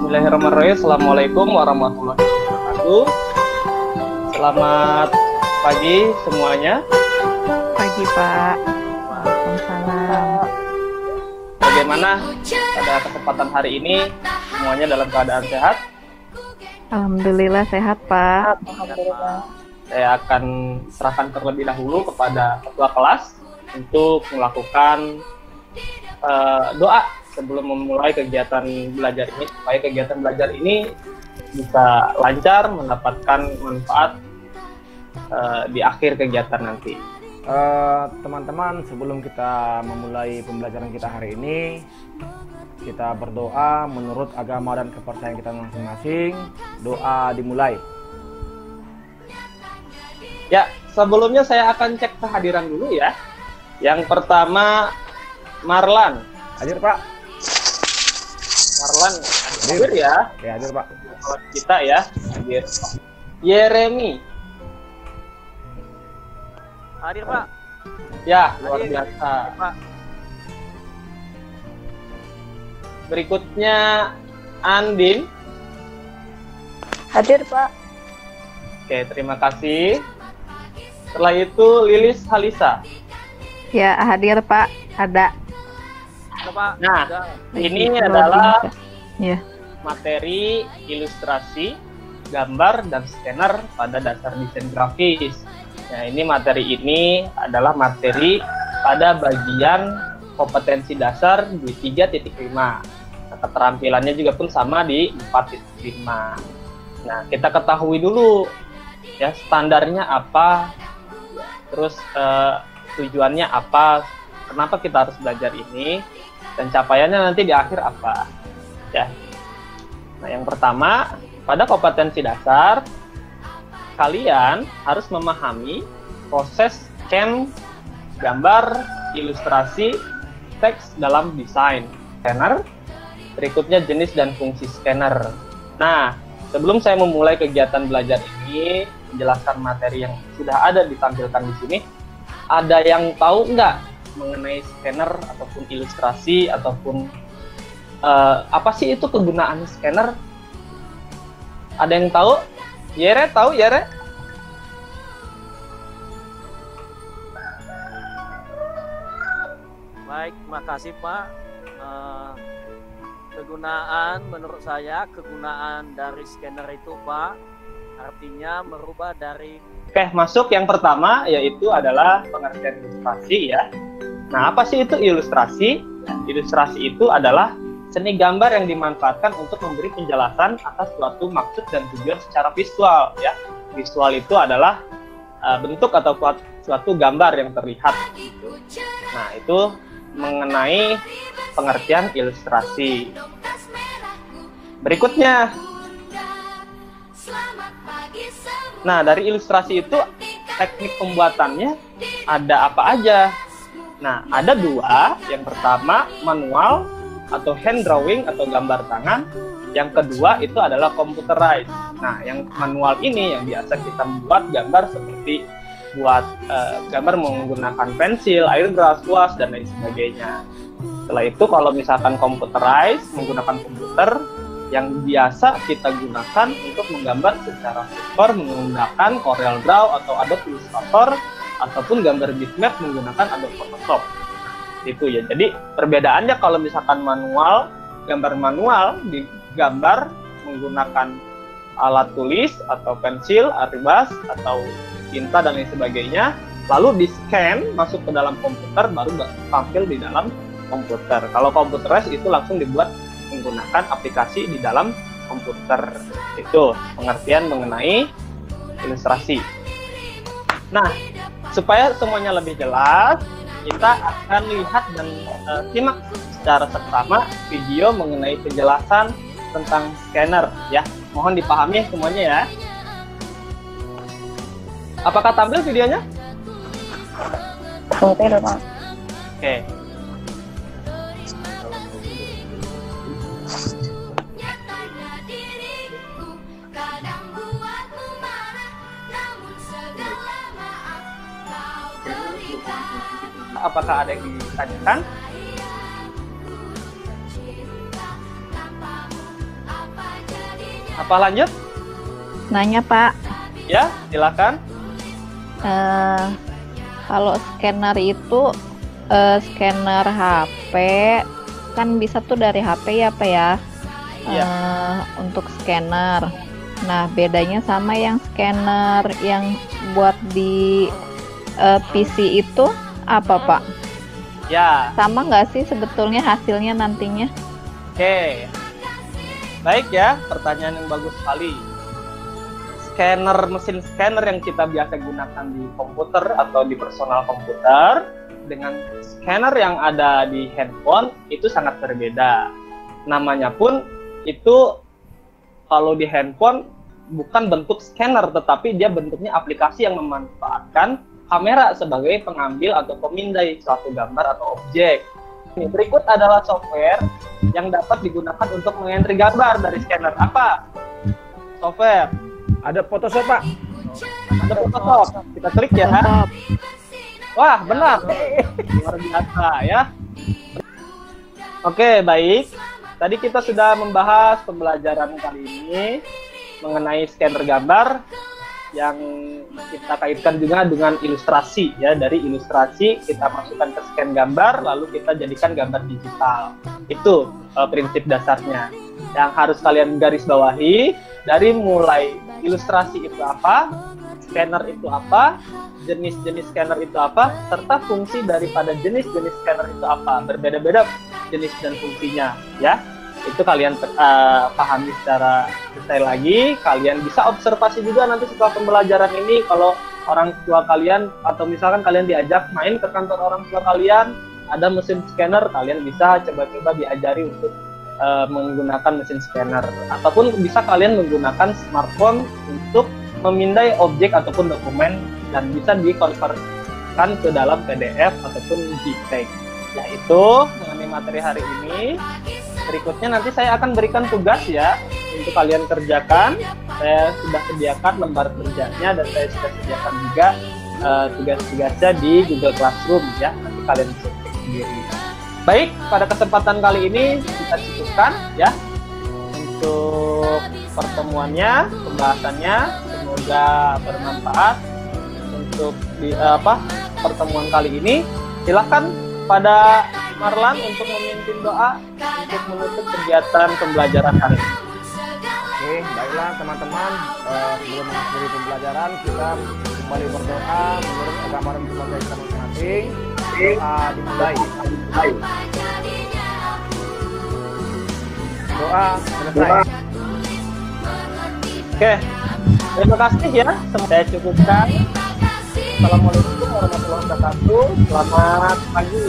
Bismillahirrahmanirrahim. Assalamualaikum warahmatullahi wabarakatuh. Selamat pagi semuanya. Pagi Pak. Waalaikumsalam. Bagaimana pada kesempatan hari ini semuanya dalam keadaan sehat? Alhamdulillah sehat Pak. Alhamdulillah. Saya akan serahkan terlebih dahulu kepada ketua kelas untuk melakukan doa sebelum memulai kegiatan belajar ini, supaya kegiatan belajar ini bisa lancar, mendapatkan manfaat di akhir kegiatan nanti. Teman-teman, sebelum kita memulai pembelajaran kita hari ini, kita berdoa menurut agama dan kepercayaan kita masing-masing. Doa dimulai. Ya, sebelumnya saya akan cek kehadiran dulu ya. Yang pertama, Marlan. Hadir Pak. Marlan hadir ya. Oke, hadir Pak. Kita ya, hadir. Yeremi. Hadir Pak. Ya, luar Hadir. biasa. Pak. Berikutnya Andin. Hadir Pak. Oke, terima kasih. Setelah itu Lilis Halisa. Ya hadir Pak. Ada. Ada, Pak. Nah, Ada. ini Lagi adalah loading, Kak. Ya. materi ilustrasi, gambar, dan scanner pada dasar desain grafis. Nah, materi ini adalah materi pada bagian kompetensi dasar di 3.5. Nah, keterampilannya juga pun sama di 4.5. Nah, kita ketahui dulu ya standarnya apa, terus tujuannya apa, kenapa kita harus belajar ini, dan capaiannya nanti di akhir apa ya. Nah, yang pertama, pada kompetensi dasar kalian harus memahami proses scan, gambar, ilustrasi, teks dalam desain scanner, berikutnya jenis dan fungsi scanner. Nah, sebelum saya memulai kegiatan belajar ini, menjelaskan materi yang sudah ada ditampilkan di sini, ada yang tahu nggak mengenai scanner ataupun ilustrasi ataupun apa sih itu kegunaan scanner? Ada yang tahu? Yere tahu Yere? Baik, makasih Pak. Menurut saya kegunaan dari scanner itu Pak, artinya merubah dari. Oke, masuk yang pertama yaitu adalah pengertian ilustrasi ya. Nah, apa sih itu ilustrasi? Ilustrasi itu adalah seni gambar yang dimanfaatkan untuk memberi penjelasan atas suatu maksud dan tujuan secara visual ya. Visual itu adalah bentuk atau suatu gambar yang terlihat gitu. Nah, itu mengenai pengertian ilustrasi. Berikutnya. Nah, dari ilustrasi itu teknik pembuatannya ada apa aja? Nah, ada dua. Yang pertama manual atau hand drawing atau gambar tangan. Yang kedua itu adalah computerized. Nah, yang manual ini yang biasa kita membuat gambar seperti buat gambar menggunakan pensil, airbrush, kuas, dan lain sebagainya. Setelah itu kalau misalkan computerized menggunakan komputer, yang biasa kita gunakan untuk menggambar secara vektor menggunakan CorelDRAW atau Adobe Illustrator, ataupun gambar bitmap menggunakan Adobe Photoshop. Itu ya. Jadi perbedaannya kalau misalkan manual, gambar manual digambar menggunakan alat tulis atau pensil, airbrush atau tinta dan lain sebagainya, lalu di scan masuk ke dalam komputer baru tampil di dalam komputer. Kalau computerized itu langsung dibuat menggunakan aplikasi di dalam komputer. Itu pengertian mengenai ilustrasi. Nah, supaya semuanya lebih jelas, kita akan lihat dan simak secara seksama video mengenai penjelasan tentang scanner ya. Mohon dipahami semuanya ya. Apakah tampil videonya? Tampil Pak. Oke. Apakah ada yang ditanyakan? Apa lanjut? Nanya Pak, Ya, silakan. kalau scanner itu scanner HP kan bisa tuh dari HP ya Pak ya? Iya. Untuk scanner. Nah, bedanya sama yang scanner yang buat di PC itu apa Pak? Ya, Sama nggak sih sebetulnya hasilnya nantinya? oke. Baik ya, pertanyaan yang bagus sekali. Mesin scanner yang kita biasa gunakan di komputer atau di personal komputer dengan scanner yang ada di handphone itu sangat berbeda. Namanya pun itu kalau di handphone bukan bentuk scanner, tetapi dia bentuknya aplikasi yang memanfaatkan kamera sebagai pengambil atau pemindai suatu gambar atau objek. Berikut adalah software yang dapat digunakan untuk mengentry gambar dari scanner. Apa? Software. Ada Photoshop, Pak. Ada Photoshop. Kita klik ya. Photoshop. Wah, benar. Luar biasa ya. Oke, baik. Tadi kita sudah membahas pembelajaran kali ini mengenai scanner gambar yang kita kaitkan juga dengan ilustrasi ya. Dari ilustrasi kita masukkan ke scan gambar lalu kita jadikan gambar digital. Itu prinsip dasarnya. Yang harus kalian garis bawahi dari mulai ilustrasi itu apa, scanner itu apa, jenis-jenis scanner itu apa, serta fungsi daripada jenis-jenis scanner itu apa. Berbeda-beda jenis dan fungsinya ya. Itu kalian pahami secara detail lagi. Kalian bisa observasi juga nanti setelah pembelajaran ini, kalau orang tua kalian atau misalkan kalian diajak main ke kantor orang tua kalian, ada mesin scanner, kalian bisa coba-coba diajari untuk menggunakan mesin scanner, ataupun bisa kalian menggunakan smartphone untuk memindai objek ataupun dokumen dan bisa dikonvertkan ke dalam PDF ataupun JPEG. Yaitu mengenai materi hari ini. Berikutnya nanti saya akan berikan tugas ya untuk kalian kerjakan. Saya sudah sediakan lembar kerjanya dan saya sudah sediakan juga tugas-tugasnya di Google Classroom ya. Nanti kalian bisa cek sendiri. Baik, pada kesempatan kali ini kita cukupkan ya untuk pertemuannya, pembahasannya. Semoga bermanfaat untuk pertemuan kali ini. Silahkan pada Marlan untuk memimpin doa untuk menutup kegiatan pembelajaran hari ini. Oke, baiklah teman-teman, sebelum mengakhiri pembelajaran kita kembali berdoa menurut agama dan keluarga kita masing-masing. Dimulai. Doa selesai. Oke, terima kasih ya. Saya cukupkan. Assalamualaikum warahmatullahi wabarakatuh. Selamat pagi.